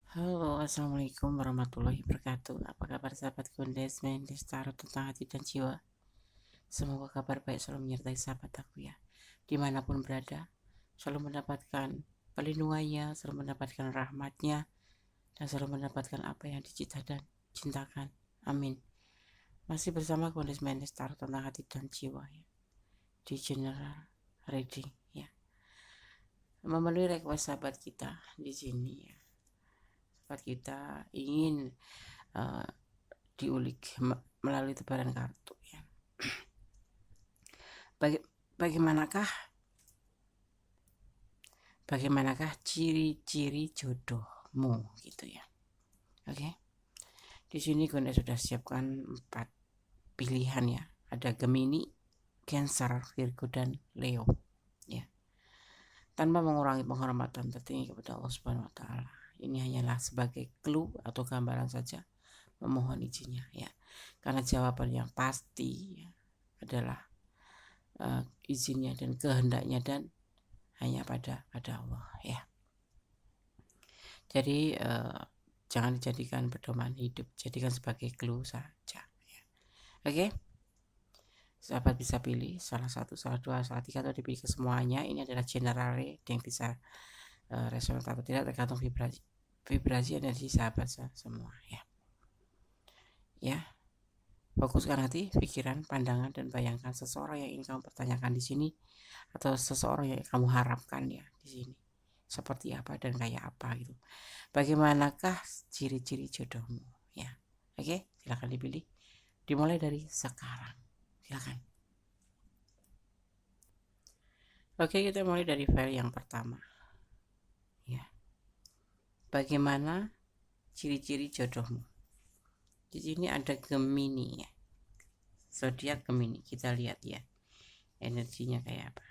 Halo, assalamualaikum warahmatullahi wabarakatuh. Apa kabar sahabat Gondes, Mendes, Tarot tentang hati dan jiwa? Semoga kabar baik selalu menyertai sahabat aku ya. Dimanapun berada, selalu mendapatkan perlindungannya, selalu mendapatkan rahmatnya, dan selalu mendapatkan apa yang dicita dan cintakan. Amin. Masih bersama Gondes, Mendes, Tarot tentang hati dan jiwa ya. Di general reading ya. Memenuhi request sahabat kita di sini ya. Sahabat kita ingin diulik melalui tebaran kartu ya. Bagaimanakah ciri-ciri jodohmu gitu ya. Oke. Di sini Gonda sudah siapkan 4 pilihan ya. Ada Gemini, Cancer, Virgo dan Leo ya. Tanpa mengurangi penghormatan tertinggi kepada Allah Subhanahu wa taala. Ini hanyalah sebagai clue atau gambaran saja, memohon izinnya ya. Karena jawaban yang pasti ya, adalah izinnya dan kehendaknya dan hanya pada Allah ya. Jadi jangan dijadikan pedoman hidup, jadikan sebagai clue saja ya. Oke. Sahabat bisa pilih salah satu, salah dua, salah tiga atau dipilih kesemuanya. Ini adalah general yang bisa resonan atau tidak tergantung vibrasi energi sahabat semua ya. Ya. Fokuskan hati, pikiran, pandangan, dan bayangkan seseorang yang ingin kamu pertanyakan di sini atau seseorang yang kamu harapkan ya di sini. Seperti apa dan kayak apa gitu. Bagaimanakah ciri-ciri jodohmu ya. Oke, silakan dipilih. Dimulai dari sekarang. Silakan. Oke, kita mulai dari file yang pertama. Ya. Bagaimana ciri-ciri jodohmu? Di sini ada Gemini ya. Zodiak Gemini. Kita lihat ya. Energinya kayak apa.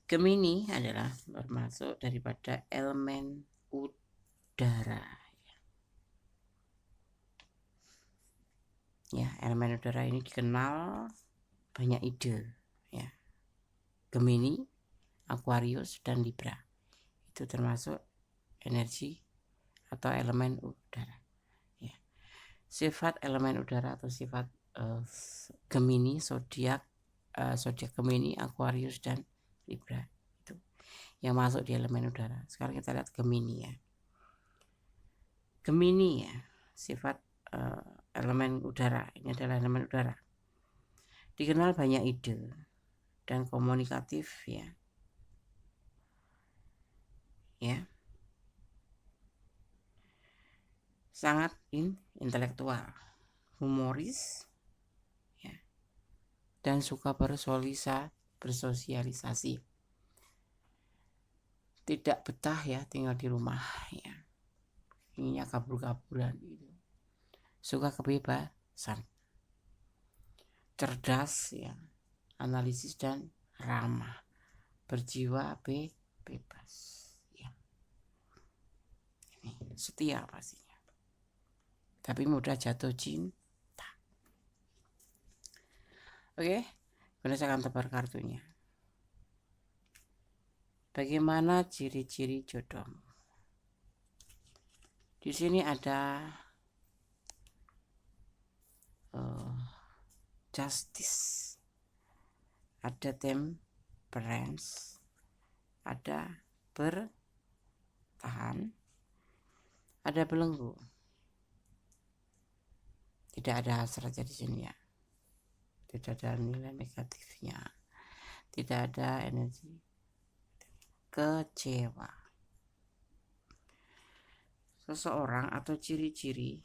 Gemini adalah termasuk daripada elemen udara. Ya, elemen udara ini dikenal banyak ide ya. Gemini, Aquarius dan Libra. Itu termasuk energi atau elemen udara. Ya. Sifat elemen udara atau sifat Gemini, zodiak Gemini, Aquarius dan Libra itu yang masuk di elemen udara. Sekarang kita lihat Gemini ya. Gemini ya, sifat elemen udara. Ini adalah elemen udara. Dikenal banyak ide dan komunikatif ya. Ya. Sangat intelektual, humoris ya. Dan suka bersosialisasi. Tidak betah ya tinggal di rumah ya. Inginnya kabur-kaburan gitu. Suka kebebasan. Cerdas ya, analisis dan ramah, berjiwa bebas ya. Ini setia pastinya, tapi mudah jatuh cinta. Oke, gunakan tebar kartunya. Bagaimana ciri-ciri jodohmu? Di sini ada justice, ada temperance, ada bertahan, ada belenggu. Tidak ada hasrat di sini ya. Tidak ada nilai negatifnya. Tidak ada energi kecewa. Seseorang atau ciri-ciri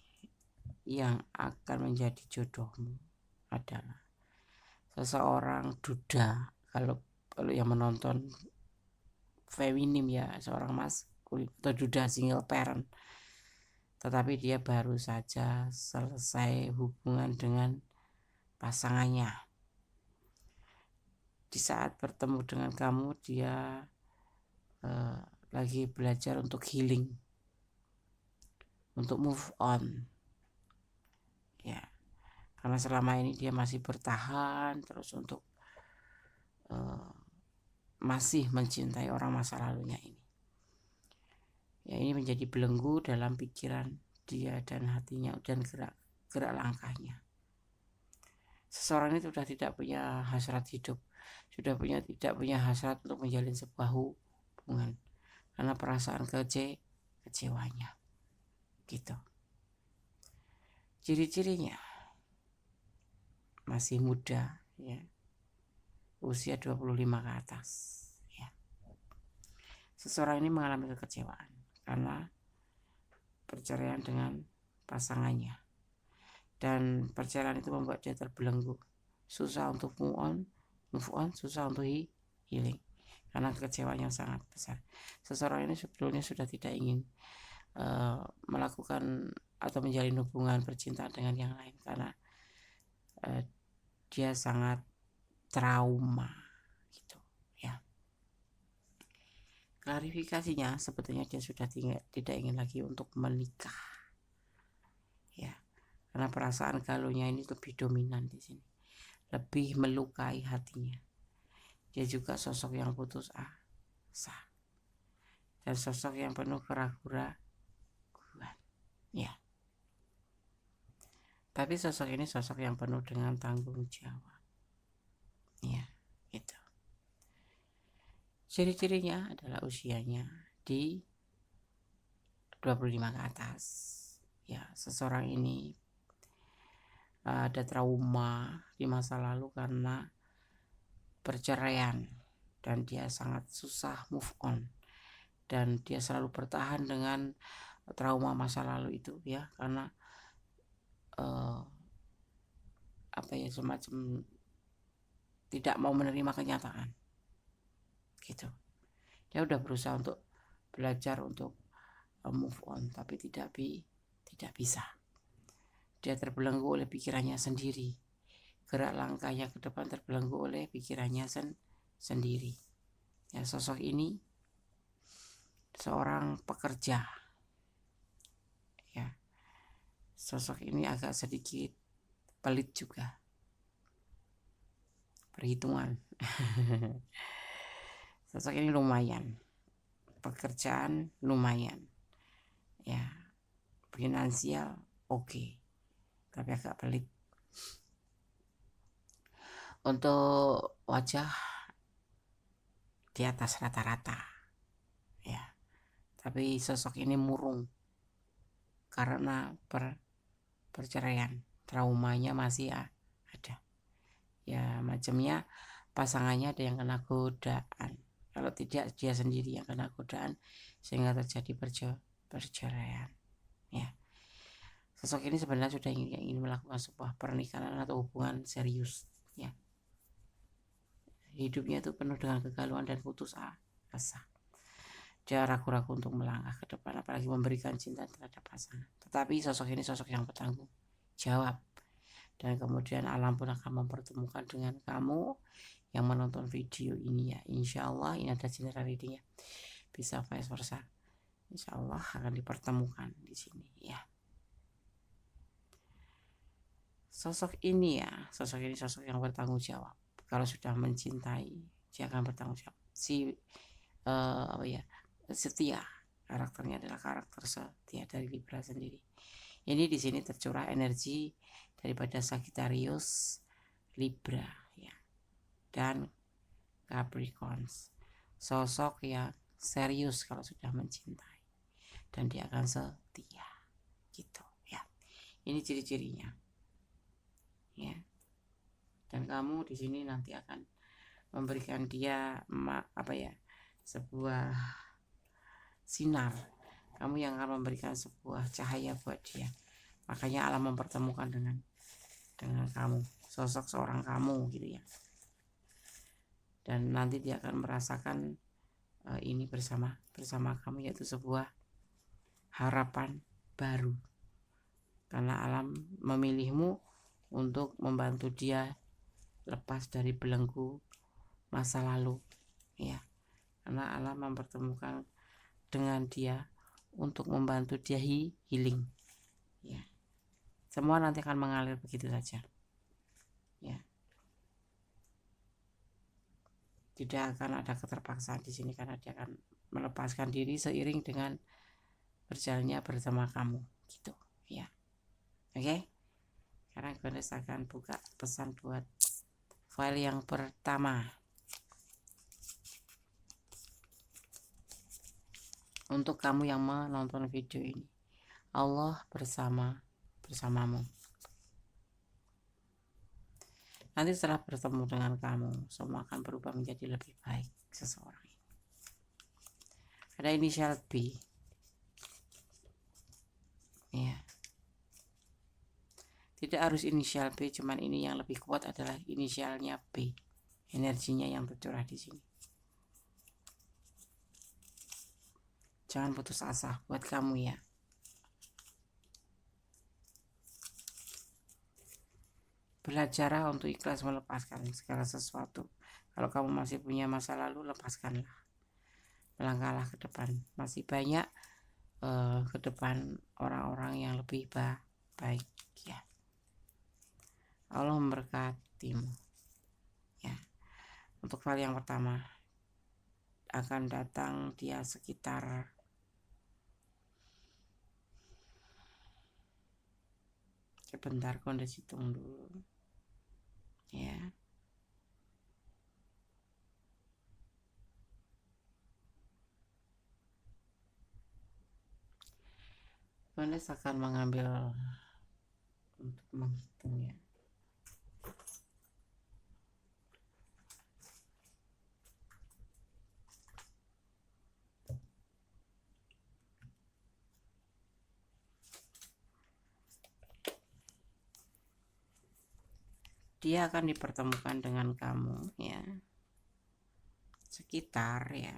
yang akan menjadi jodohmu adalah seseorang duda. Kalau yang menonton feminim ya, seorang maskulin atau duda single parent, tetapi dia baru saja selesai hubungan dengan pasangannya. Di saat bertemu dengan kamu, dia lagi belajar untuk healing, untuk move on ya, karena selama ini dia masih bertahan terus untuk masih mencintai orang masa lalunya ini. Ya, ini menjadi belenggu dalam pikiran dia dan hatinya dan gerak langkahnya. Seseorang ini sudah tidak punya hasrat hidup, tidak punya hasrat untuk menjalin sebuah hubungan karena perasaan kecewanya gitu. Ciri-cirinya masih muda ya, usia 25 ke atas ya. Seseorang ini mengalami kekecewaan karena perceraian dengan pasangannya, dan perceraian itu membuat dia terbelenggu, susah untuk move on, susah untuk healing karena kekecewaan yang sangat besar. Seseorang ini sebetulnya sudah tidak ingin melakukan atau menjalin hubungan percintaan dengan yang lain karena dia sangat trauma gitu ya. Klarifikasinya sebetulnya dia sudah tidak ingin lagi untuk menikah ya, karena perasaan galuhnya ini lebih dominan di sini, lebih melukai hatinya. Dia juga sosok yang putus asa dan sosok yang penuh keraguan ya. Tapi sosok ini sosok yang penuh dengan tanggung jawab ya gitu. Ciri-cirinya adalah usianya di 25 ke atas ya. Seseorang ini ada trauma di masa lalu karena perceraian dan dia sangat susah move on, dan dia selalu bertahan dengan trauma masa lalu itu ya, karena semacam tidak mau menerima kenyataan gitu. Dia udah berusaha untuk belajar untuk move on tapi tidak bisa. Dia terbelenggu oleh pikirannya sendiri, gerak langkahnya ke depan terbelenggu oleh pikirannya sendiri ya. Sosok ini seorang pekerja ya. Sosok ini agak sedikit pelit juga, perhitungan. Sosok ini lumayan, pekerjaan lumayan ya, finansial oke, tapi agak pelit. Untuk wajah di atas rata-rata ya, tapi sosok ini murung karena perceraian, traumanya masih ada ya. Macamnya pasangannya ada yang kena godaan, kalau tidak dia sendiri yang kena godaan sehingga terjadi perceraian ya. Sosok ini sebenarnya sudah ingin melakukan sebuah pernikahan atau hubungan serius ya. Hidupnya itu penuh dengan kegalauan dan putus asa. Dia ragu-ragu untuk melangkah ke depan, apalagi memberikan cinta terhadap pasangan. Tetapi sosok ini sosok yang bertanggung jawab, dan kemudian alam pun akan mempertemukan dengan kamu yang menonton video ini ya. Insya Allah ini ada general readingnya, bisa vice versa. Insya Allah akan dipertemukan di sini ya. Sosok ini sosok yang bertanggung jawab. Kalau sudah mencintai, dia akan bertanggung jawab. Setia. Karakternya adalah karakter setia dari Libra sendiri. Ini di sini tercurah energi daripada Sagittarius, Libra ya, dan Capricorns. Sosok yang serius kalau sudah mencintai, dan dia akan setia gitu ya. Ini ciri-cirinya ya. Dan kamu di sini nanti akan memberikan dia sebuah sinar. Kamu yang akan memberikan sebuah cahaya buat dia. Makanya alam mempertemukan dengan kamu, sosok seorang kamu gitu ya. Dan nanti dia akan merasakan ini bersama kamu, yaitu sebuah harapan baru. Karena alam memilihmu untuk membantu dia lepas dari belenggu masa lalu ya. Karena alam mempertemukan dengan dia untuk membantu dia healing ya. Semua nanti akan mengalir begitu saja ya. Tidak akan ada keterpaksaan di sini, karena dia akan melepaskan diri seiring dengan berjalannya bersama kamu gitu ya. Oke, sekarang Gondes akan buka pesan buat file yang pertama. Untuk kamu yang menonton video ini, Allah bersamamu. Nanti setelah bertemu dengan kamu, semua akan berubah menjadi lebih baik seseorang. Ada inisial B. Ya. Tidak harus inisial B, cuman ini yang lebih kuat adalah inisialnya B. Energinya yang tercurah di sini. Jangan putus asa buat kamu ya. Belajarlah untuk ikhlas melepaskan segala sesuatu. Kalau kamu masih punya masa lalu, lepaskanlah. Melangkahlah ke depan. Masih banyak ke depan orang-orang yang lebih baik ya. Allah memberkatimu ya. Untuk hal yang pertama, akan datang dia sekitar sebentar, Gondes hitung dulu ya. Gondes akan mengambil untuk menghitung ya. Dia akan dipertemukan dengan kamu ya, sekitar ya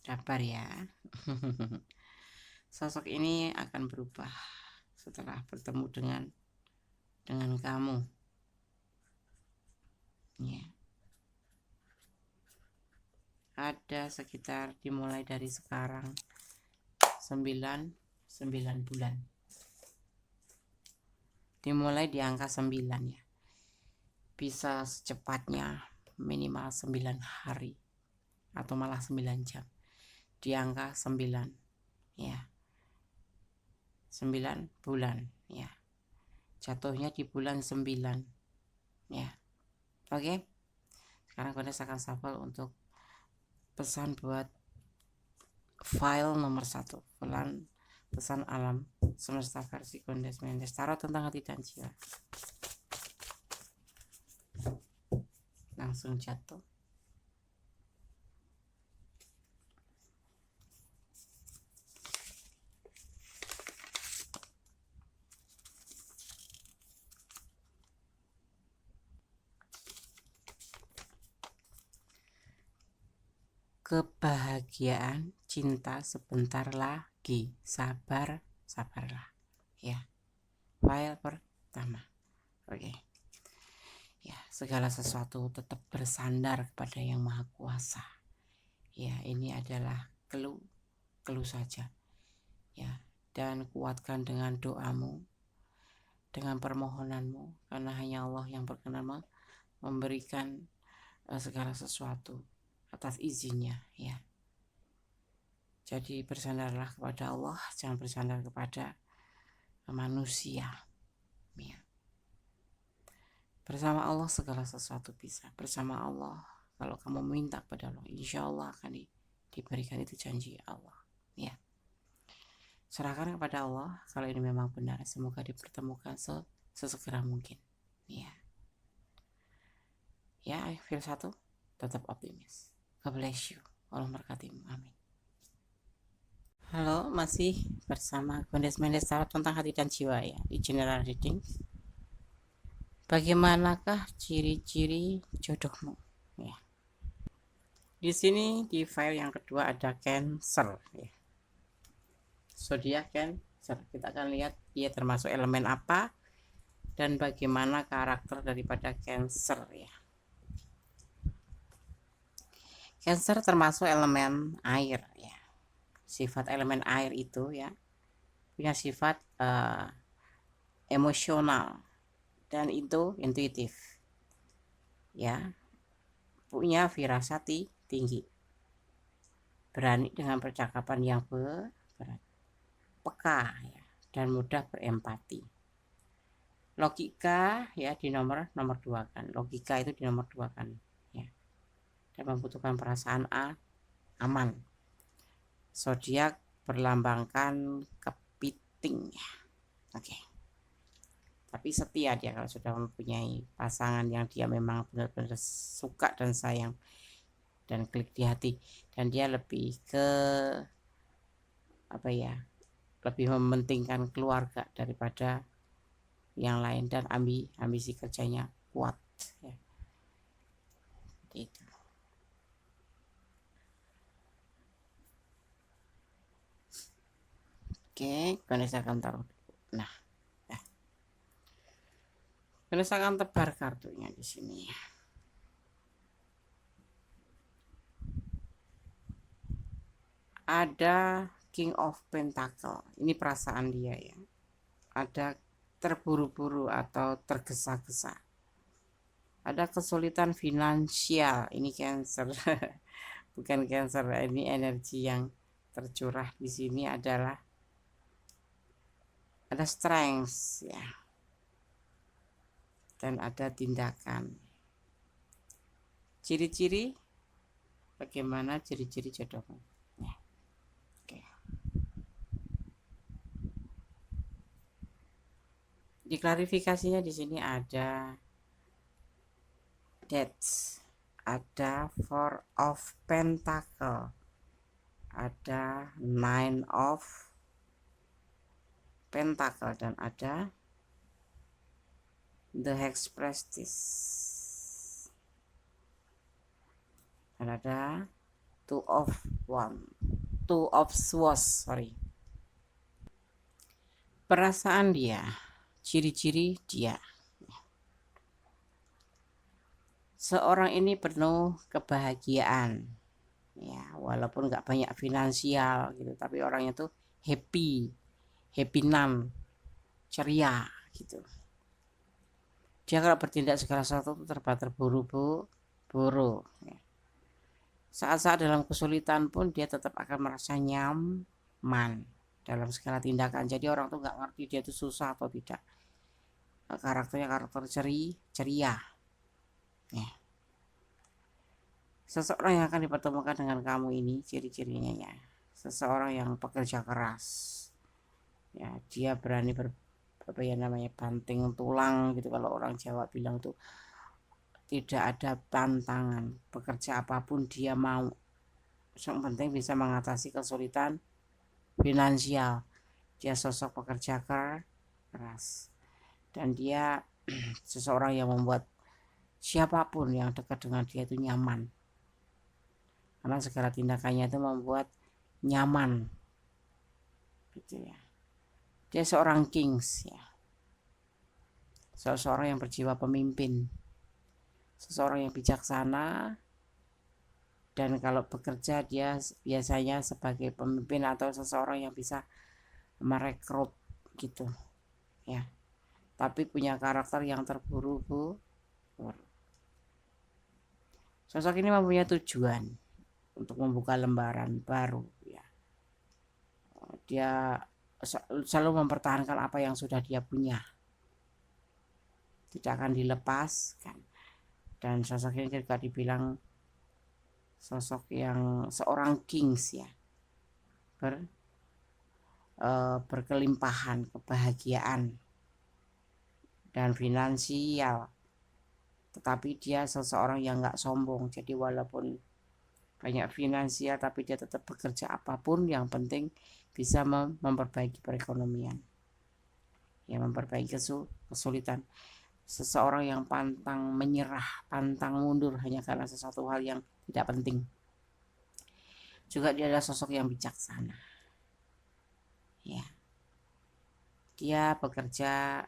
sabar ya. Sosok ini akan berubah setelah bertemu dengan kamu ya. Ada sekitar dimulai dari sekarang 9 bulan. Dimulai di angka 9 ya. Bisa secepatnya minimal 9 hari atau malah 9 jam. Di angka 9 ya. 9 bulan ya. Jatuhnya di bulan 9 ya. Oke. Sekarang Gondes akan shuffle untuk pesan buat file nomor 1, pesan alam semesta versi Gondes Mendes, tarot tentang hati dan jiwa. Langsung jatuh. Kebahagiaan cinta sebentar lagi, sabarlah ya. File pertama. Oke ya, segala sesuatu tetap bersandar kepada yang maha kuasa ya. Ini adalah clue saja ya, dan kuatkan dengan doamu, dengan permohonanmu, karena hanya Allah yang berkenan memberikan segala sesuatu atas izinnya ya. Jadi bersandarlah kepada Allah, jangan bersandar kepada manusia ya. Bersama Allah segala sesuatu bisa. Bersama Allah, kalau kamu minta kepada Allah, insya Allah akan diberikan, itu janji Allah ya. Serahkan kepada Allah. Kalau ini memang benar, semoga dipertemukan sesegera mungkin ya. Ya, feel 1, tetap optimis. God bless you. Allah memberkatimu. Amin. Halo, masih bersama Gondes Mendes, tarot tentang hati dan jiwa ya, di general reading. Bagaimanakah ciri-ciri jodohmu ya. Di sini di file yang kedua ada Cancer ya. Zodiak Cancer. Kita akan lihat dia termasuk elemen apa dan bagaimana karakter daripada Cancer ya. Cancer termasuk elemen air ya. Sifat elemen air itu ya punya sifat emosional dan itu intuitif ya, punya firasat tinggi, berani dengan percakapan yang peka ya, dan mudah berempati. Logika ya di nomor 2 kan, logika itu di nomor 2 kan ya, dan membutuhkan perasaan aman. Zodiak berlambangkan kepiting ya. Oke. Tapi setia dia kalau sudah mempunyai pasangan yang dia memang benar-benar suka dan sayang dan klik di hati, dan dia lebih ke apa ya, lebih mementingkan keluarga daripada yang lain, dan ambisi kerjanya kuat ya. Itu. Oke, Ganesha akan taruh. Nah, Ganesha akan tebar kartunya di sini. Ada King of Pentacle. Ini perasaan dia ya. Ada terburu-buru atau tergesa-gesa. Ada kesulitan finansial. Ini Cancer. Bukan Cancer, ini energi yang tercurah di sini adalah ada strength ya. Dan ada tindakan. Ciri-ciri bagaimana ciri-ciri jodohmu? Ya. Oke. Di klarifikasinya di sini ada Death, ada Four of Pentacle, ada Nine of Pentacle, dan ada The Hex Prestige, dan ada Two of Swords. Perasaan dia, ciri-ciri dia. Seorang ini penuh kebahagiaan, ya, walaupun nggak banyak finansial gitu, tapi orangnya tuh happy ceria gitu. Dia kalau bertindak segala sesuatu terba terburu-buru ya. Saat-saat dalam kesulitan pun dia tetap akan merasa nyaman dalam segala tindakan. Jadi orang tuh nggak ngerti dia tuh susah atau tidak. Karakternya karakter ceria ya. Seseorang yang akan dipertemukan dengan kamu ini ciri-cirinya ya, seseorang yang pekerja keras ya, dia berani banting tulang gitu, kalau orang Jawa bilang tuh tidak ada tantangan, bekerja apapun dia mau, yang penting bisa mengatasi kesulitan finansial. Dia sosok pekerja keras, dan dia seseorang yang membuat siapapun yang dekat dengan dia itu nyaman, karena segala tindakannya itu membuat nyaman gitu ya. Dia seorang kings ya, seseorang yang berjiwa pemimpin, seseorang yang bijaksana, dan kalau bekerja dia biasanya sebagai pemimpin atau seseorang yang bisa merekrut gitu ya, tapi punya karakter yang terburu-buru. Sosok ini mempunyai tujuan untuk membuka lembaran baru ya. Dia selalu mempertahankan apa yang sudah dia punya, tidak akan dilepaskan. Dan sosok ini juga dibilang sosok yang seorang kings ya, berkelimpahan kebahagiaan dan finansial, tetapi dia seseorang yang nggak sombong. Jadi walaupun banyak finansial tapi dia tetap bekerja apapun, yang penting bisa memperbaiki perekonomian ya, memperbaiki kesulitan. Seseorang yang pantang menyerah, pantang mundur hanya karena sesuatu hal yang tidak penting. Juga dia adalah sosok yang bijaksana ya. Dia bekerja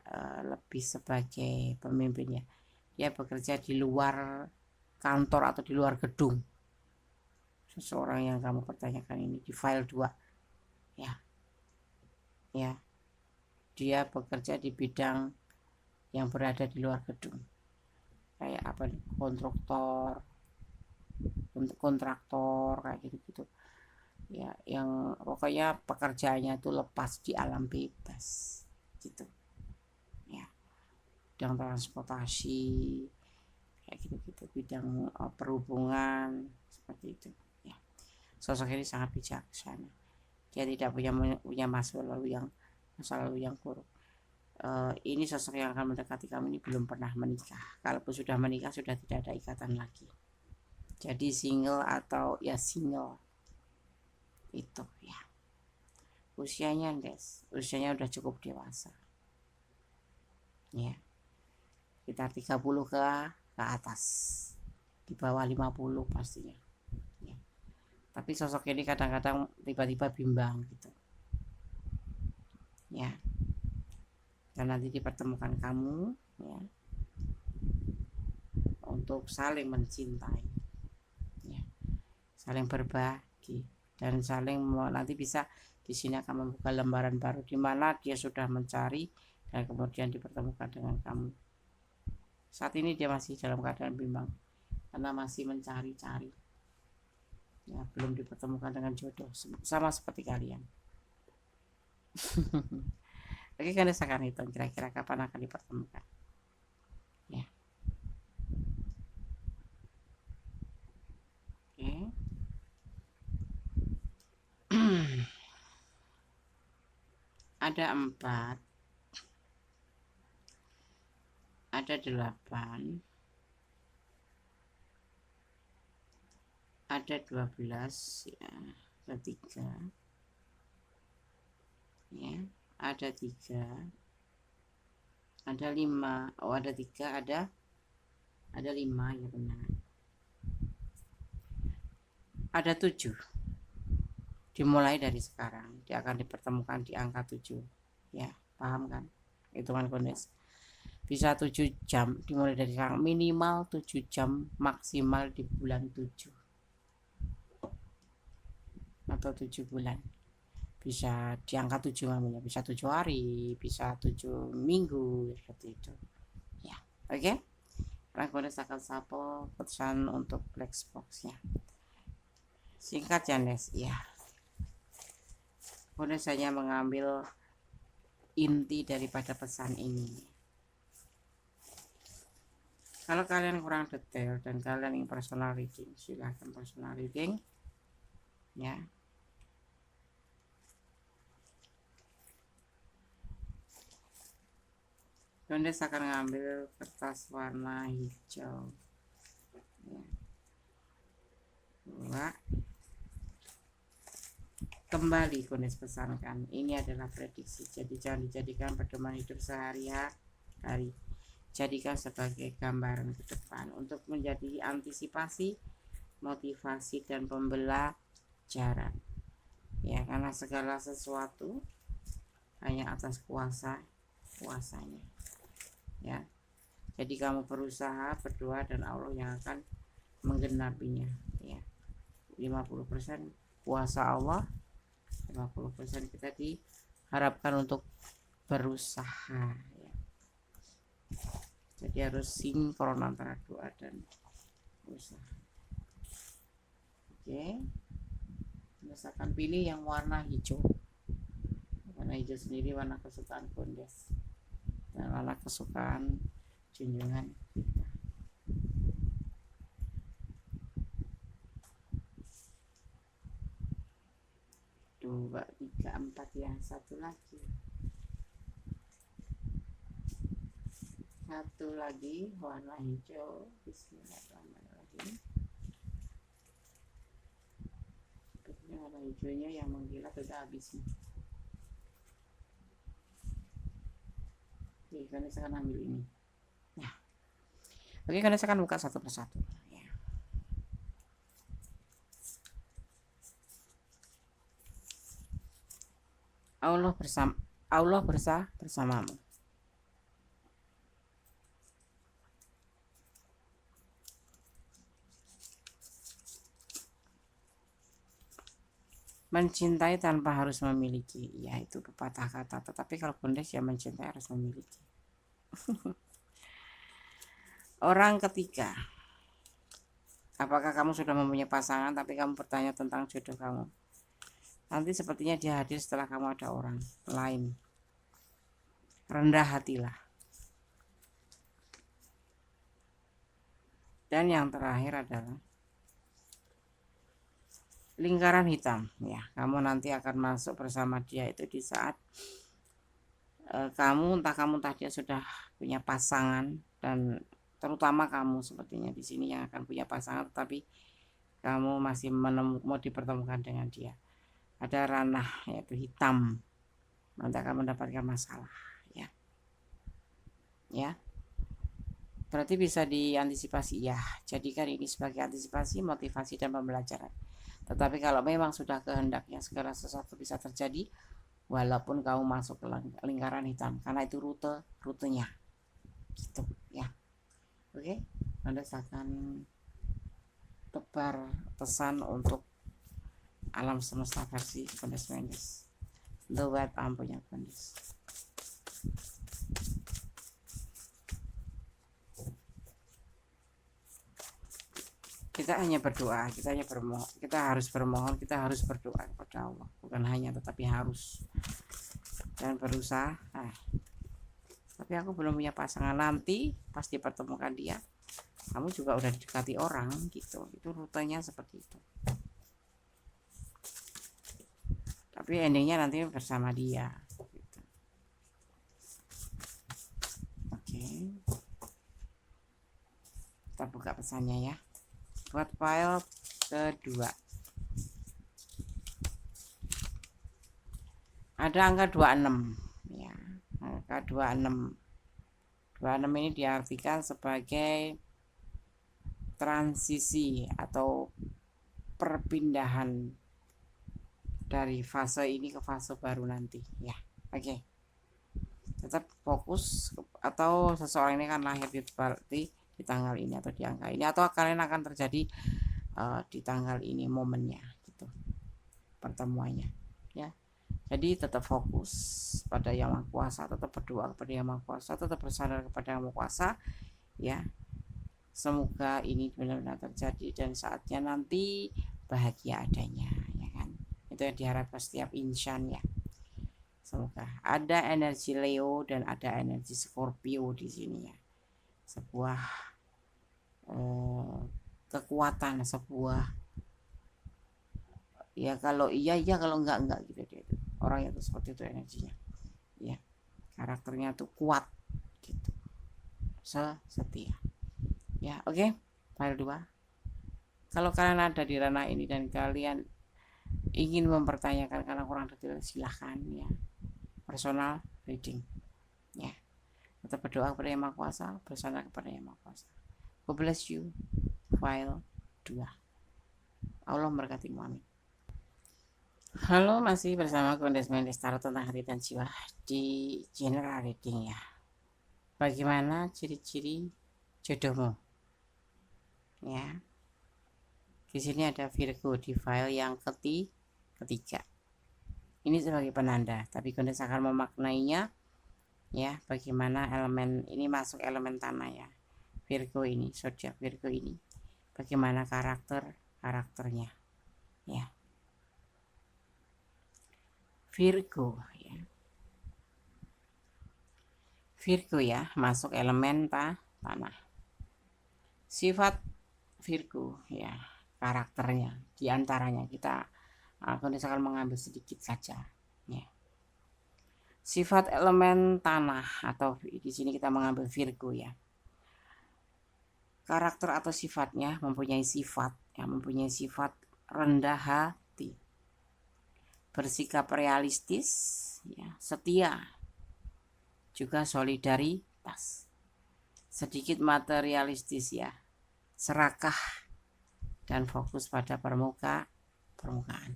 lebih sebagai pemimpin ya. Dia bekerja di luar kantor atau di luar gedung. Seseorang yang kamu pertanyakan ini di file 2 ya. Ya. Dia bekerja di bidang yang berada di luar gedung. kayak apa nih, kontraktor kayak gitu-gitu ya, yang pokoknya pekerjaannya itu lepas di alam bebas gitu ya, bidang transportasi kayak gitu-gitu, bidang perhubungan seperti itu ya. Sosok ini sangat bijaksana, dia tidak punya masa lalu yang buruk. Ini sosok yang akan mendekati kamu ini belum pernah menikah, kalaupun sudah menikah sudah tidak ada ikatan lagi, jadi single atau ya single itu ya. Usianya udah cukup dewasa ya, sekitar 30 ke atas, di bawah 50 pastinya ya. Tapi sosok ini kadang-kadang tiba-tiba bimbang gitu ya, dan nanti dipertemukan kamu ya untuk saling mencintai ya, saling berbagi dan saling nanti bisa di sini akan membuka lembaran baru di mana dia sudah mencari dan kemudian dipertemukan dengan kamu. Saat ini dia masih dalam keadaan bimbang karena masih mencari-cari ya, belum dipertemukan dengan jodoh, sama seperti kalian. Oke, kalian akan hitung kira-kira kapan akan dipertemukan ya. Oke. Ada 4, ada 8, ada 12 ya, ada 3 ya, ada 3, ada 5, oh ada 3, ada 5 ya benar, ada 7. Dimulai dari sekarang dia akan dipertemukan di angka 7 ya, paham kan hitungan Kondes? Bisa 7 jam dimulai dari sekarang, minimal 7 jam, maksimal di bulan 7 atau 7 bulan, bisa di angka 7 namanya, bisa 7 hari, bisa 7 minggu seperti itu ya. Oke, sekarang Kondes akan sampel pesan untuk black box-nya, singkat ya Nes ya. Kemudian saya mengambil inti daripada pesan ini. Kalau kalian kurang detail dan kalian ingin personal reading, silahkan personal reading ya. Kemudian saya akan mengambil kertas warna hijau ya. 2. Kembali Kondes pesankan, ini adalah prediksi, jadi jangan dijadikan pedoman hidup sehari-hari, jadikan sebagai gambaran ke depan untuk menjadi antisipasi, motivasi dan pembelajaran ya, karena segala sesuatu hanya atas kuasanya ya. Jadi kamu berusaha, berdoa, dan Allah yang akan menggenapinya ya. 50% kuasa Allah, 50% kita diharapkan untuk berusaha ya. Jadi harus sinkron antara doa dan usaha. Oke, misalkan pilih yang warna hijau. Warna hijau sendiri warna kesukaan Kondes dan warna kesukaan junjungan kita. 2, 3, 4 ya, satu lagi warna hijau. Bismillahirrahmanirrahim. Sepertinya warna hijaunya yang mengkilat sudah habis nih. Oke, kalian akan ambil ini nah. Oke, kalian akan buka satu persatu ya. Allah bersamamu. Mencintai tanpa harus memiliki, ya itu pepatah kata, tetapi kalau Kondes ya mencintai harus memiliki. Orang ketiga, apakah kamu sudah mempunyai pasangan tapi kamu bertanya tentang jodoh kamu? Nanti sepertinya dia hadir setelah kamu ada orang lain. Rendah hatilah. Dan yang terakhir adalah lingkaran hitam. Ya, kamu nanti akan masuk bersama dia itu di saat kamu entah dia sudah punya pasangan, dan terutama kamu sepertinya di sini yang akan punya pasangan, tetapi kamu masih mau dipertemukan dengan dia. Ada ranah yaitu hitam, nanti akan mendapatkan masalah, ya. Berarti bisa diantisipasi ya. Jadikan ini sebagai antisipasi, motivasi dan pembelajaran. Tetapi kalau memang sudah kehendaknya segala sesuatu bisa terjadi, walaupun kamu masuk ke lingkaran hitam, karena itu rutenya, gitu ya. Oke, Anda akan tebar pesan untuk alam semesta versi Kondes Mendes. The web punya Kondes. Kita hanya berdoa, kita harus bermohon, kita harus berdoa kepada Allah, bukan hanya tetapi harus, dan berusaha. Tapi aku belum punya pasangan, nanti pas dipertemukan dia, kamu juga udah didekati orang gitu. Itu rutenya seperti itu. Tapi endingnya nanti bersama dia. Gitu. Oke. Kita buka pesannya ya. Buat file kedua. Ada angka 26 ya. Angka 26. 26 ini diartikan sebagai transisi atau perpindahan dari fase ini ke fase baru nanti ya. Oke. Tetap fokus, atau seseorang ini kan lahir di tanggal ini atau di angka ini, atau kalian akan terjadi di tanggal ini momennya gitu, pertemuannya ya. Jadi tetap fokus pada Yang Maha Kuasa, tetap berdoa kepada Yang Maha Kuasa, tetap bersandar kepada Yang Maha Kuasa ya. Semoga ini benar-benar terjadi dan saatnya nanti bahagia adanya ya kan. Itu yang diharapkan setiap insan ya. Semoga ada energi Leo dan ada energi Scorpio di sini ya. Sebuah kekuatan, sebuah ya, kalau iya kalau enggak gitu dia. Orang itu seperti itu energinya. Ya. Karakternya tuh kuat gitu. Setia. Ya, oke. File 2. Kalau kalian ada di ranah ini dan kalian ingin mempertanyakan karena kurang detail, silahkan ya. Personal reading. Ya. Tetap berdoa kepada Yang Maha Kuasa, bersandar kepada Yang Maha Kuasa. God bless you. File 2. Allah memberkatimu, amin. Halo, masih bersama Kondes Mendes Tarot tentang hati dan jiwa di general reading ya. Bagaimana ciri-ciri jodohmu? Ya. Di sini ada Virgo di file yang ketiga. Ini sebagai penanda, tapi Kondes akan memaknainya ya, bagaimana elemen ini masuk elemen tanah ya. Virgo ini, zodiak Virgo ini, bagaimana karakternya ya. Virgo ya, masuk elemen tanah. Sifat Virgo ya, karakternya diantaranya kita akan mengambil sedikit saja ya. Sifat elemen tanah, atau di sini kita mengambil Virgo ya. Karakter atau sifatnya mempunyai sifat rendah hati, bersikap realistis ya, setia, juga solidaritas, sedikit materialistis ya, serakah, dan fokus pada permukaan.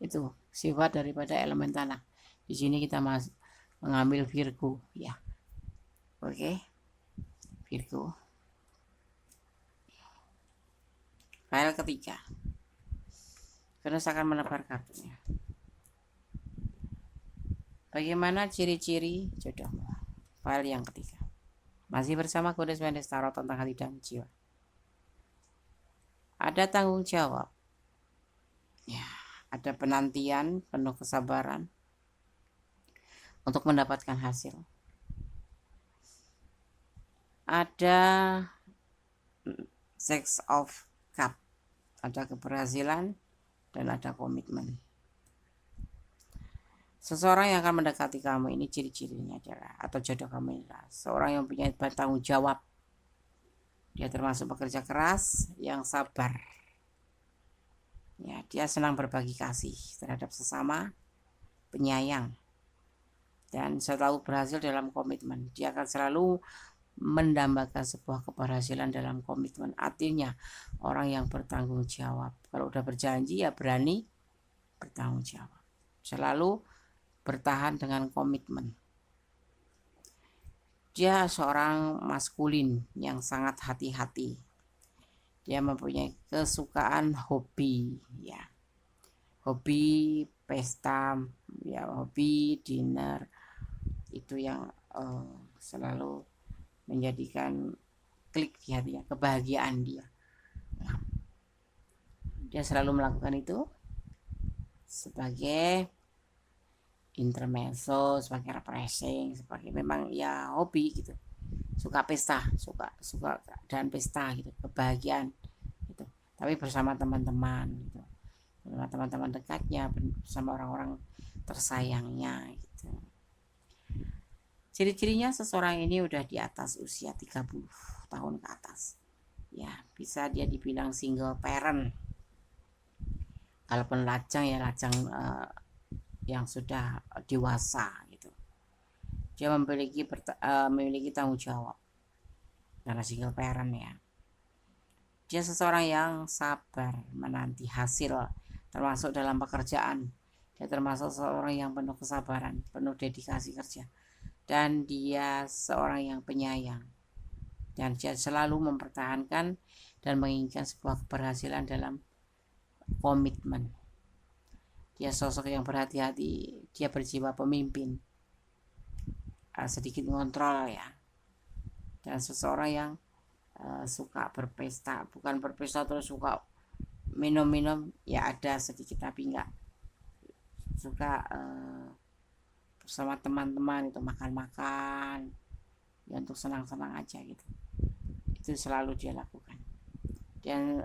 Itu sifat daripada elemen tanah. Di sini kita mengambil Virgo ya. Oke. Virgo. File ketiga. Terus akan menebar kartunya. Bagaimana ciri-ciri jodohmu? File yang ketiga. Masih bersama Goddess Mendes Tarot tentang hati dan jiwa. Ada tanggung jawab. Ya, ada penantian, penuh kesabaran untuk mendapatkan hasil. Ada Six of Cup, ada keberhasilan dan ada komitmen. Seseorang yang akan mendekati kamu ini ciri-cirinya adalah, atau jodoh kamu adalah seorang yang punya tanggung jawab. Dia termasuk pekerja keras, yang sabar. Ya, dia senang berbagi kasih terhadap sesama, penyayang, dan selalu berhasil dalam komitmen. Dia akan selalu mendambakan sebuah keberhasilan dalam komitmen. Artinya orang yang bertanggung jawab. Kalau udah berjanji ya berani bertanggung jawab. Selalu bertahan dengan komitmen. Dia seorang maskulin yang sangat hati-hati. Dia mempunyai kesukaan hobi, ya, hobi pesta, ya, hobi dinner, itu yang selalu menjadikan klik di hatinya, kebahagiaan dia. Dia selalu melakukan itu sebagai intermezzo, sebagai refreshing, sebagai memang ya hobi gitu. Suka pesta, suka dan pesta gitu, kebahagiaan gitu. Tapi bersama teman-teman gitu. Bersama teman-teman dekatnya, bersama orang-orang tersayangnya gitu. Ciri-cirinya seseorang ini udah di atas usia 30 tahun ke atas. Ya, bisa dia dibilang single parent. Kalaupun lajang ya lajang yang sudah dewasa gitu. Dia memiliki tanggung jawab karena single parent ya. Dia seseorang yang sabar menanti hasil, termasuk dalam pekerjaan. Dia termasuk seorang yang penuh kesabaran, penuh dedikasi kerja, dan dia seorang yang penyayang, dan dia selalu mempertahankan dan menginginkan sebuah keberhasilan dalam komitmen. Dia sosok yang berhati-hati, dia berjiwa pemimpin, sedikit ngontrol ya, dan seseorang yang suka berpesta, bukan berpesta terus suka minum-minum, ya ada sedikit tapi enggak suka bersama teman-teman itu makan-makan ya untuk senang-senang aja gitu. Itu selalu dia lakukan, dan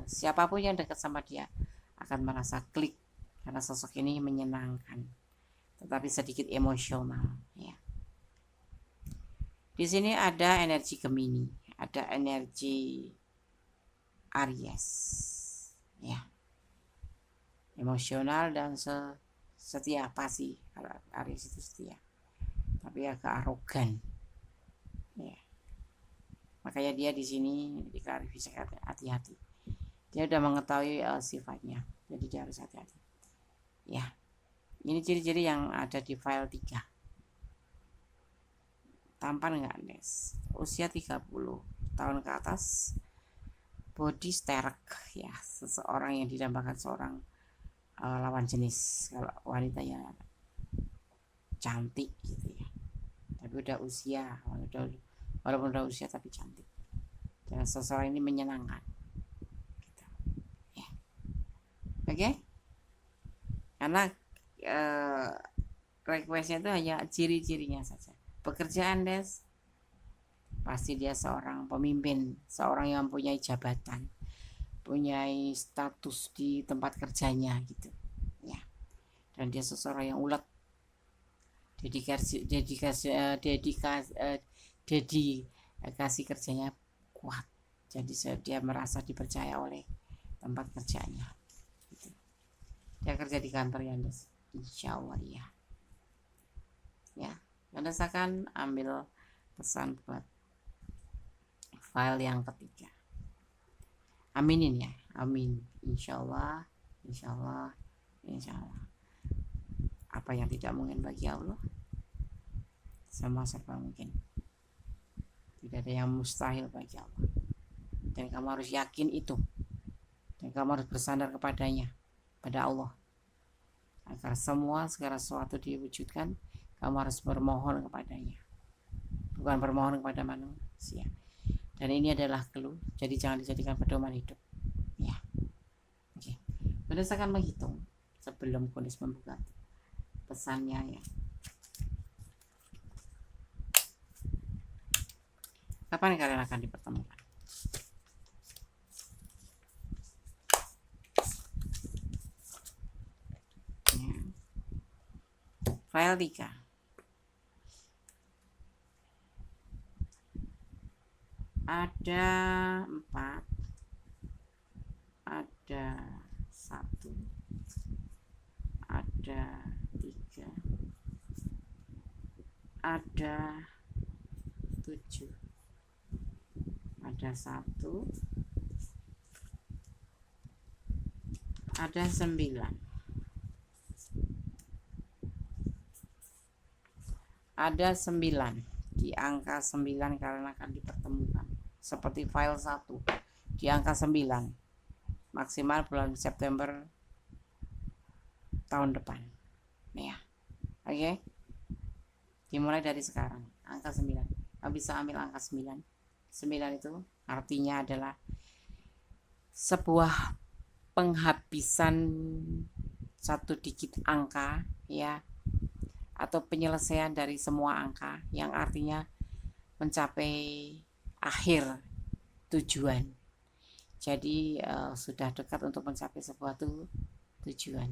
siapapun yang dekat sama dia akan merasa klik karena sosok ini menyenangkan tetapi sedikit emosional ya. Di sini ada energi Gemini, ada energi Aries ya, emosional dan setia, pasti kalau Aries itu setia tapi agak arogan ya. Makanya dia di sini diklarifikasi hati-hati. Dia udah mengetahui sifatnya, jadi dia harus hati-hati ya. Ini ciri-ciri yang ada di file 3. Tampan nggak Nes? Usia 30 tahun ke atas, body sterek ya, seseorang yang didambakan seorang lawan jenis. Kalau wanitanya cantik gitu ya, tapi udah usia, walaupun udah usia tapi cantik, dan seseorang ini menyenangkan gitu ya. Oke? Karena requestnya itu hanya ciri-cirinya saja. Pekerjaan Des, pasti dia seorang pemimpin, seorang yang mempunyai jabatan, mempunyai status di tempat kerjanya gitu ya. Dan dia seseorang yang ulet, dedikasi kerjanya kuat, jadi dia merasa dipercaya oleh tempat kerjanya gitu. Dia kerja di kantor ya Des, insya Allah ya. Anda akan ambil pesan buat file yang ketiga. Aminin ya, amin. Insya Allah. Apa yang tidak mungkin bagi Allah, semua serba mungkin. Tidak ada yang mustahil bagi Allah. Dan kamu harus yakin itu. Dan kamu harus bersandar kepadanya, pada Allah. Agar segala sesuatu diwujudkan, kamu harus bermohon kepadanya. bukan bermohon kepada manusia. Dan ini adalah clue, jadi jangan dijadikan pedoman hidup. Ya, oke. Kondens akan menghitung sebelum Kondens membuka pesannya ya. Kapan kalian akan dipertemukan? Ya. File 3. Ada 4, ada 1, ada 3, ada 7, ada 1, ada 9, ada 9. Di angka 9 kalian akan dipertemukan seperti file 1 di angka 9 maksimal bulan September tahun depan nih ya. Oke, dimulai dari sekarang angka 9. Kamu bisa ambil angka 9. 9 itu artinya adalah sebuah penghabisan satu digit angka ya, atau penyelesaian dari semua angka yang artinya mencapai akhir tujuan. Jadi sudah dekat untuk mencapai sebuah tujuan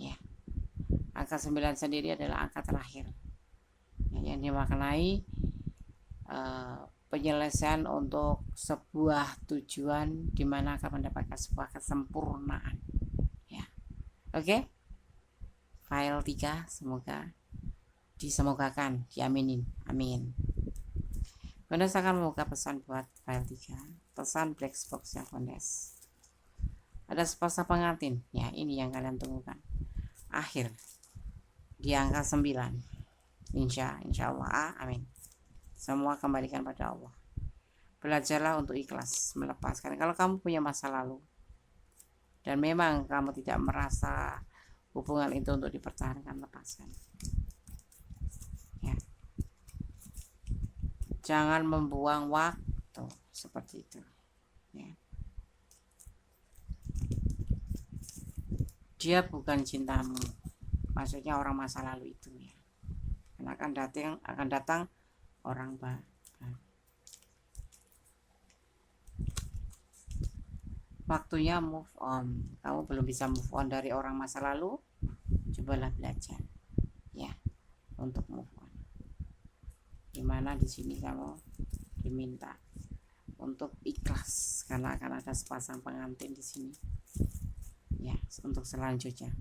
ya. Angka 9 sendiri adalah angka terakhir yang dimaknai penyelesaian untuk sebuah tujuan di mana akan mendapatkan sebuah kesempurnaan ya. Oke, file 3 semoga disemogakan, diaminin, amin. Kondens akan membuka pesan buat file 3, pesan black box yang Kondens. Ada sepasang pengantin ya, ini yang kalian tunggukan. Akhir di angka 9. Insya Allah, amin. Semua kembalikan pada Allah. Belajarlah untuk ikhlas melepaskan. Kalau kamu punya masa lalu dan memang kamu tidak merasa hubungan itu untuk dipertahankan, lepaskan ya. Jangan membuang waktu seperti itu ya. Dia bukan cintamu, maksudnya orang masa lalu itu ya. Karena akan datang orang baru. Waktunya move on. Kamu belum bisa move on dari orang masa lalu, cobalah belajar ya untuk move on. Dimana di sini kamu diminta untuk ikhlas karena akan ada sepasang pengantin di sini ya. Untuk selanjutnya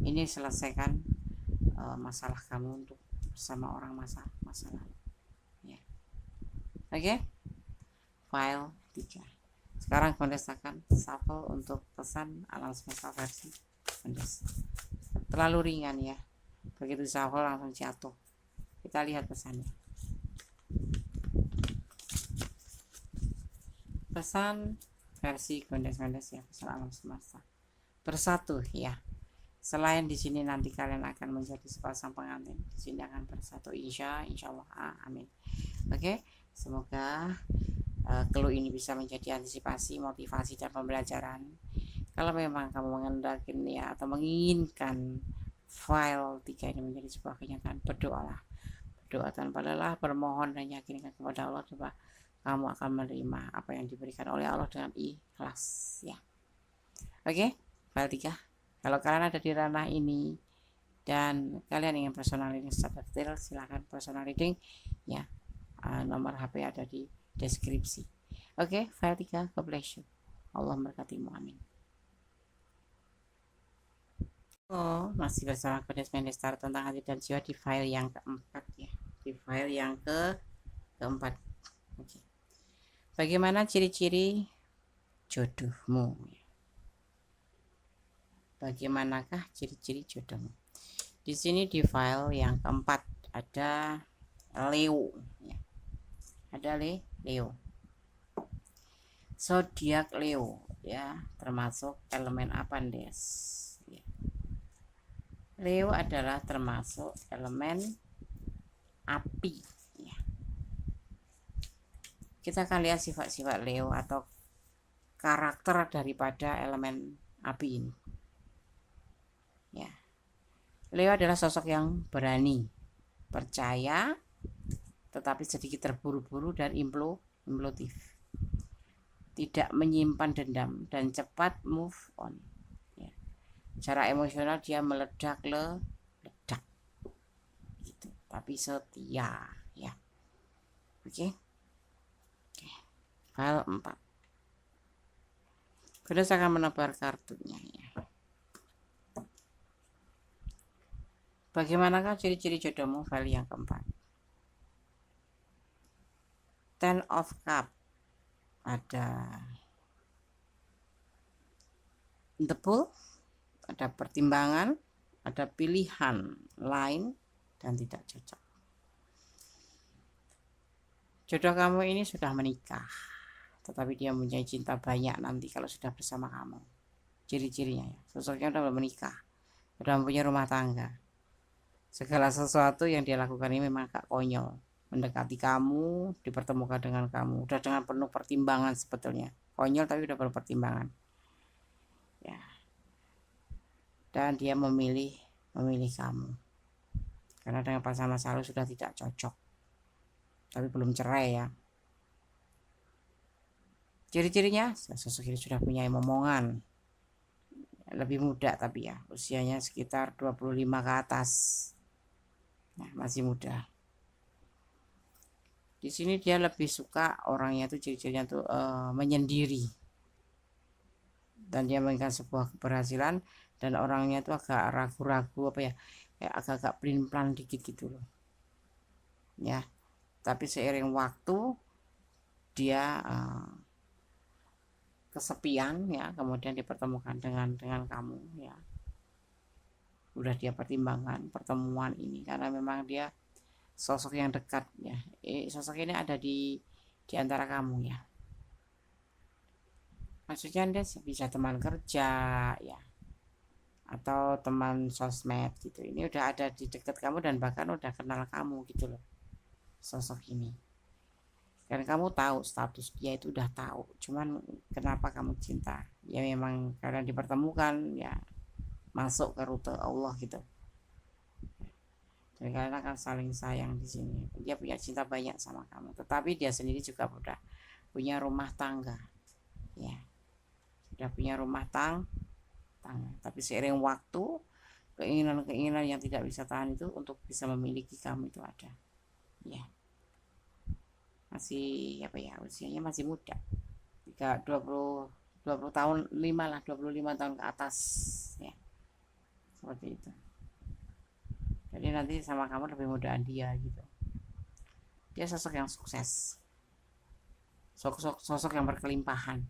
ini selesaikan masalah kamu untuk bersama orang masa lalu ya. Oke, file 3. Sekarang Kondens akan shuffle untuk pesan alam semesta versi Kondens. Terlalu ringan ya, begitu shuffle langsung jatuh. Kita lihat pesannya. Pesan versi Kondens ya, pesan alam semesta. Bersatu ya. Selain di sini nanti kalian akan menjadi sepasang pengantin, di sini akan bersatu insya Allah, amin. Oke, semoga clue ini bisa menjadi antisipasi, motivasi dan pembelajaran. Kalau memang kamu mengendaki ya atau menginginkan file 3 ini menjadi sebuah kenyataan, berdoalah. Berdoa tanpa lelah, bermohon dan yakinkan kepada Allah, coba kamu akan menerima apa yang diberikan oleh Allah dengan ikhlas ya. Oke, file 3. Kalau kalian ada di ranah ini dan kalian ingin personal reading secara detail, silahkan personal reading ya. Nomor HP ada di deskripsi. Oke, file 3, God bless you. Allah memberkatimu, amin. Masih bersama Kondens Mendestar tentang hati dan jiwa di file yang keempat ya. Di file yang keempat. Oke. Bagaimana ciri-ciri jodohmu? Bagaimanakah ciri-ciri jodohmu? Di sini di file yang keempat ada Leo ya. Ada Leo. Zodiak Leo ya, termasuk elemen apa, Des? Ya. Leo adalah termasuk elemen api ya. Kita akan lihat sifat-sifat Leo atau karakter daripada elemen api ini. Ya. Leo adalah sosok yang berani, percaya, tetapi sedikit terburu-buru dan impulsif. Tidak menyimpan dendam dan cepat move on. Ya. Secara emosional dia meledak gitu. Tapi setia, ya. Oke. File 4. Kemudian saya akan menebar kartunya, ya. Bagaimanakah ciri-ciri jodohmu? File yang keempat. Ten of Cup. Ada the Bull, ada pertimbangan, ada pilihan lain, dan tidak cocok. Jodoh kamu ini sudah menikah, tetapi dia mempunyai cinta banyak nanti kalau sudah bersama kamu. Ciri-cirinya, ya, sosoknya sudah menikah, sudah mempunyai rumah tangga. Segala sesuatu yang dia lakukan ini memang agak konyol. Mendekati kamu, dipertemukan dengan kamu, udah dengan penuh pertimbangan sebetulnya. Konyol tapi udah penuh pertimbangan. Ya. Dan dia memilih kamu. Karena dengan pasangan masa lalu sudah tidak cocok. Tapi belum cerai, ya. Ciri-cirinya, sosok ini sudah punya momongan. Lebih muda tapi ya, usianya sekitar 25 ke atas. Nah, masih muda. Di sini dia lebih suka orangnya tuh ciri-cirinya tuh menyendiri. Dan dia menginginkan sebuah keberhasilan dan orangnya tuh agak ragu-ragu apa ya, kayak agak-agak pelin-pelan dikit gitu loh. Ya. Tapi seiring waktu dia kesepian, ya, kemudian dipertemukan dengan kamu, ya. Udah dia pertimbangkan pertemuan ini karena memang dia sosok yang dekat, ya. Sosok ini ada di antara kamu, ya. Maksudnya dia bisa teman kerja, ya, atau teman sosmed gitu. Ini udah ada di dekat kamu dan bahkan udah kenal kamu gitu loh, sosok ini. Dan kamu tahu status dia itu udah tahu. Cuman kenapa kamu cinta? Ya memang karena dipertemukan, ya, masuk ke rute Allah gitu. Dan karena kan saling sayang di sini. Dia punya cinta banyak sama kamu. Tetapi dia sendiri juga udah punya rumah tangga, ya. Sudah punya rumah tangga. Tapi seiring waktu, keinginan-keinginan yang tidak bisa tahan itu untuk bisa memiliki kamu itu ada, ya. Masih apa ya, usianya masih muda, 20 tahun 5 lah, 25 tahun ke atas, ya, seperti itu. Jadi nanti sama kamu lebih mudaan dia gitu. Dia sosok yang sukses, sosok yang berkelimpahan,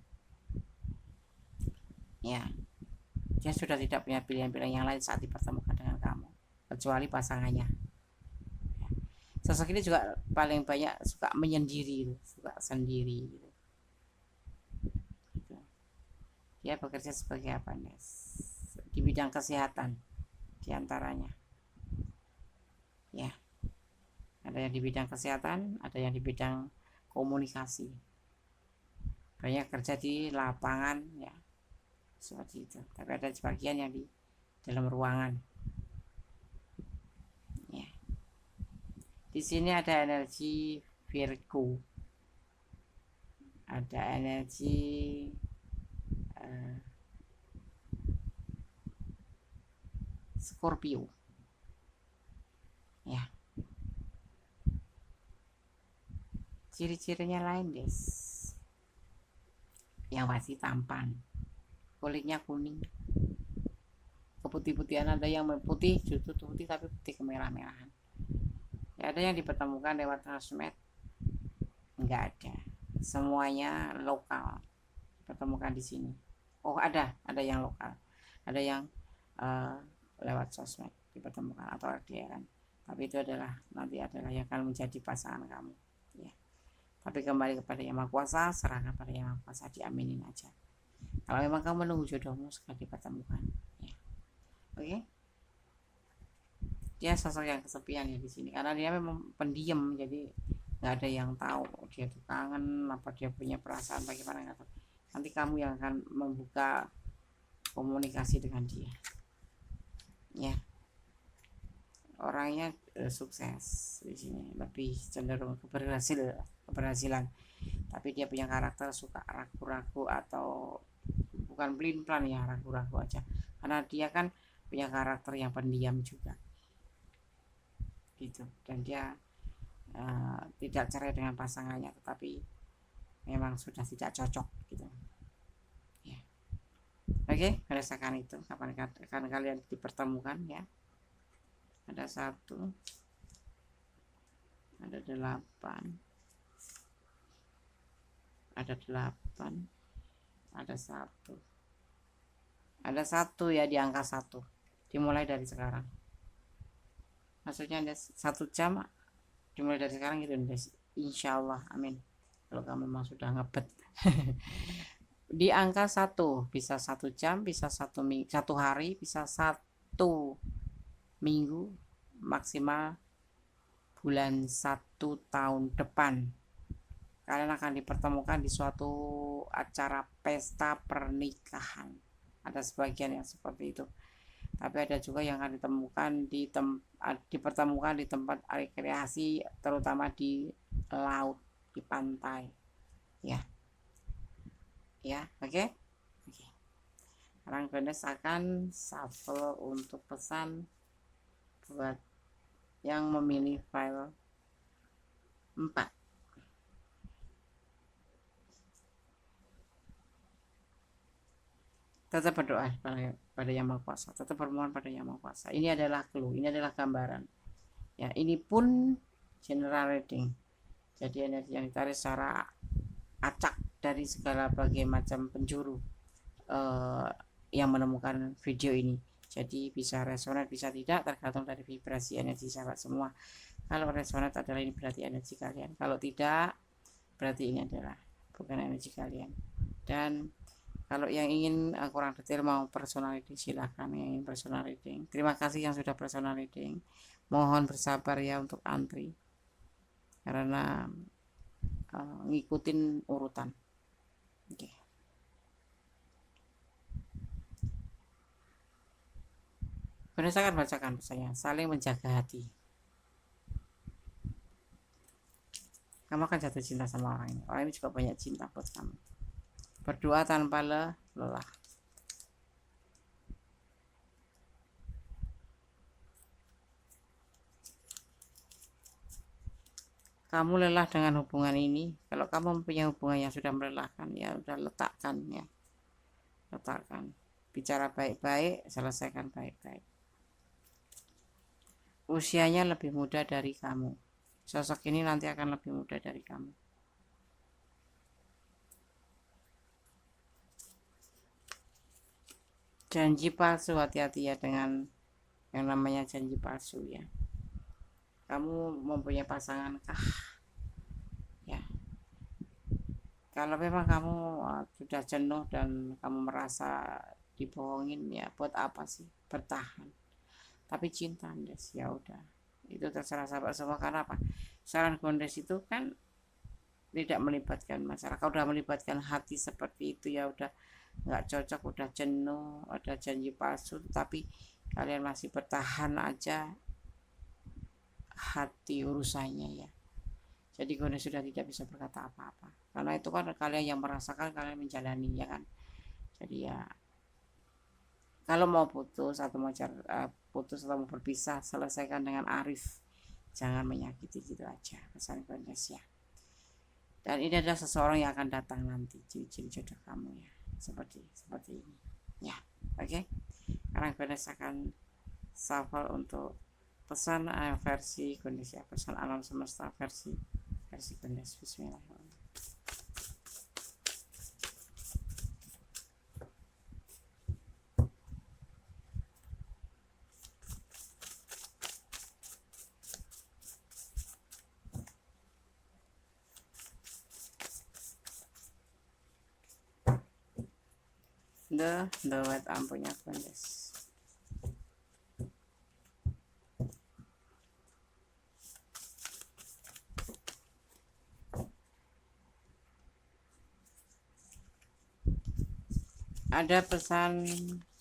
ya. Dia sudah tidak punya pilihan-pilihan yang lain saat dipertemukan dengan kamu kecuali pasangannya. Sosok ini juga paling banyak suka menyendiri, suka sendiri gitu. Dia bekerja sebagai apa, Nes? Di bidang kesehatan diantaranya, ya. Ada yang di bidang kesehatan, ada yang di bidang komunikasi. Banyak kerja di lapangan, ya, seperti itu. Tapi ada sebagian yang di dalam ruangan. Ya. Di sini ada energi Virgo, ada energi Scorpio, ya. Ciri-cirinya lain, guys. Yang pasti tampan, kulitnya kuning, keputih-putihan, ada yang putih justru putih tapi putih kemerah-merahan. Ya, ada yang dipertemukan lewat sosmed, enggak ada. Semuanya lokal dipertemukan di sini. Oh, ada yang lokal, ada yang lewat sosmed dipertemukan atau RDN. Tapi itu adalah nanti adalah yang akan menjadi pasangan kamu, ya. Tapi kembali kepada Yang Maha Kuasa, serahkan pada Yang Maha Kuasa, diaminin aja. Kalau memang kamu menunggu jodohmu segera dipertemukan, ya. Oke. Dia sosok yang kesepian ya di sini karena dia memang pendiam, jadi nggak ada yang tahu dia tuh kangen apa dia punya perasaan bagaimana, nggak tahu. Nanti kamu yang akan membuka komunikasi dengan dia ya. Orangnya sukses di sini, lebih cenderung keberhasilan, tapi dia punya karakter suka ragu-ragu, atau bukan pelin-pelan ya, ragu-ragu aja, karena dia kan punya karakter yang pendiam juga gitu. Dan dia tidak cerai dengan pasangannya, tetapi memang sudah tidak cocok gitu ya. Oke, berdasarkan itu kapan akan kalian dipertemukan ya. Ada 1, ada 8, ada 8, ada 1, ada 1 ya, di angka 1 dimulai dari sekarang, maksudnya ada 1 jam dimulai dari sekarang gitu, insya Allah, amin, kalau kamu memang sudah ngebet. Di angka 1 bisa 1 jam, bisa 1 hari, bisa 1 minggu, maksimal bulan 1 tahun depan kalian akan dipertemukan di suatu acara pesta pernikahan. Ada sebagian yang seperti itu, tapi ada juga yang akan dipertemukan di tempat rekreasi, terutama di laut, di pantai ya. Oke. Sekarang Gones akan shuffle untuk pesan buat yang memilih file 4. Tetap berdoa pada Yang Maha Kuasa, tetap bermohon pada Yang Maha Kuasa. Ini adalah clue, ini adalah gambaran ya. Ini pun general reading, jadi energi yang ditarik secara acak dari segala bagai macam penjuru yang menemukan video ini. Jadi bisa resonate, bisa tidak, tergantung dari vibrasi energi sahabat semua. Kalau resonate adalah ini berarti energi kalian, kalau tidak berarti ini adalah bukan energi kalian. Dan kalau yang ingin kurang detail mau personal reading, silahkan yang ingin personal reading. Terima kasih yang sudah personal reading. Mohon bersabar ya untuk antri, karena ngikutin urutan. Oke. Berdasarkan bacakan pesannya, saling menjaga hati. Kamu akan jatuh cinta sama orang ini. Orang ini juga banyak cinta buat kamu. Berdoa tanpa lelah. Kamu lelah dengan hubungan ini. Kalau kamu mempunyai hubungan yang sudah melelahkan, ya udah letakkan ya. Letakkan. Bicara baik-baik, selesaikan baik-baik. Usianya lebih muda dari kamu. Sosok ini nanti akan lebih muda dari kamu. Janji palsu, hati-hati ya dengan yang namanya janji palsu ya. Kamu mempunyai pasangan kah? Ya. Kalau memang kamu sudah jenuh dan kamu merasa dibohongin, ya buat apa sih bertahan? Tapi cinta Andes, ya udah, itu terserah sahabat semua. Karena apa? Saran Gondes itu kan tidak melibatkan masyarakat. Kalau udah melibatkan hati seperti itu, ya udah nggak cocok, udah jenuh, ada janji palsu, tapi kalian masih bertahan aja, hati urusannya ya. Jadi Gondes sudah tidak bisa berkata apa-apa, karena itu kan kalian yang merasakan, kalian menjalani ya kan. Jadi ya, kalau mau putus atau mau putus atau mau berpisah, selesaikan dengan arif, jangan menyakiti gitu aja, pesan Gondes ya. Dan ini adalah seseorang yang akan datang nanti, ciri-ciri jodoh kamu ya, seperti ini ya. Oke. Sekarang Gondes akan shuffle untuk pesan versi Gondes ya, pesan alam semesta versi Gondes. Bismillahirrahmanirrahim. The wet ampunya Gondes. Ada pesan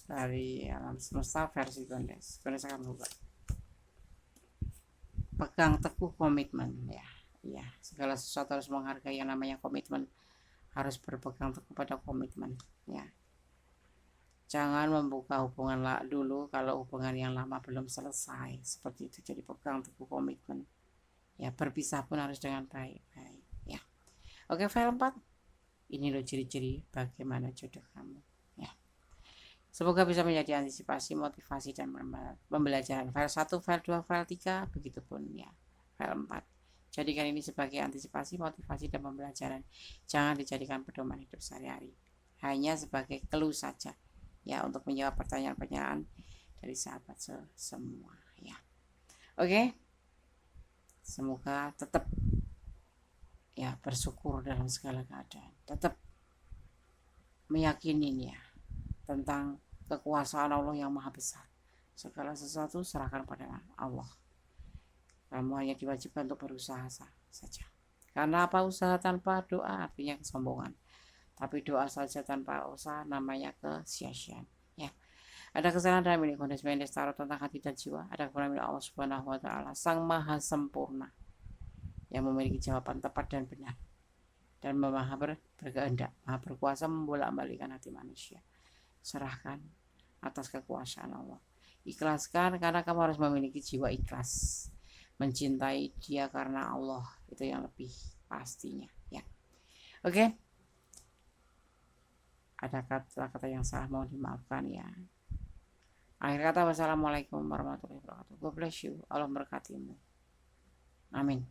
dari alam semesta versi Gondes. Gondes akan buka. Pegang teguh komitmen, ya. Ya, segala sesuatu harus menghargai yang namanya komitmen. Harus berpegang teguh pada komitmen, ya. Jangan membuka hubungan dulu kalau hubungan yang lama belum selesai. Seperti itu, jadi pegang teguh komitmen. Ya, berpisah pun harus dengan baik-baik, ya. Oke, file 4. Ini loh ciri-ciri bagaimana jodoh kamu, ya. Semoga bisa menjadi antisipasi, motivasi, dan pembelajaran. File 1, file 2, file 3, begitupun, ya. File 4. Jadikan ini sebagai antisipasi, motivasi, dan pembelajaran. Jangan dijadikan pedoman hidup sehari-hari. Hanya sebagai clue saja, ya, untuk menjawab pertanyaan-pertanyaan dari sahabat semua, ya. Oke, semoga tetap, ya, bersyukur dalam segala keadaan, tetap meyakini, ya, tentang kekuasaan Allah yang maha besar. Segala sesuatu serahkan pada Allah. Kamu hanya diwajibkan untuk berusaha saja. Karena apa? Usaha tanpa doa artinya kesombongan. Tapi doa saja tanpa usaha namanya kesia-siaan, ya. Ada kesalahan dalam ini kondisi Mendes taruh tentang hati dan jiwa. Ada kekurangan milik Allah Subhanahu wa taala, Sang Maha Sempurna, yang memiliki jawaban tepat dan benar, dan maha berkehendak, maha berkuasa membolak-balikkan hati manusia. Serahkan atas kekuasaan Allah. Ikhlaskan, karena kamu harus memiliki jiwa ikhlas, mencintai Dia karena Allah, itu yang lebih pastinya, ya. Oke. Ada kata-kata yang salah mau dimaafkan, ya. Akhir kata, wassalamualaikum warahmatullahi wabarakatuh. God bless you. Allah memberkatimu. Amin.